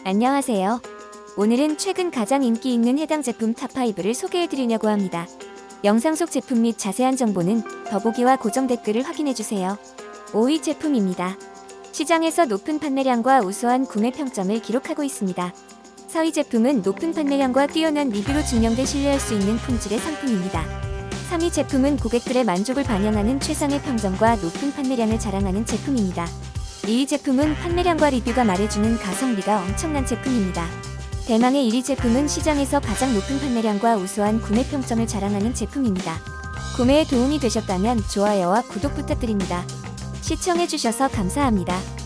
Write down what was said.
안녕하세요. 오늘은 최근 가장 인기 있는 해당 제품 탑5를 소개해드리려고 합니다. 영상 속 제품 및 자세한 정보는 더보기와 고정 댓글을 확인해주세요. 5위 제품입니다. 시장에서 높은 판매량과 우수한 구매 평점을 기록하고 있습니다. 4위 제품은 높은 판매량과 뛰어난 리뷰로 증명돼 신뢰할 수 있는 품질의 상품입니다. 3위 제품은 고객들의 만족을 반영하는 최상의 평점과 높은 판매량을 자랑하는 제품입니다. 2위 제품은 판매량과 리뷰가 말해주는 가성비가 엄청난 제품입니다. 대망의 1위 제품은 시장에서 가장 높은 판매량과 우수한 구매 평점을 자랑하는 제품입니다. 구매에 도움이 되셨다면 좋아요와 구독 부탁드립니다. 시청해주셔서 감사합니다.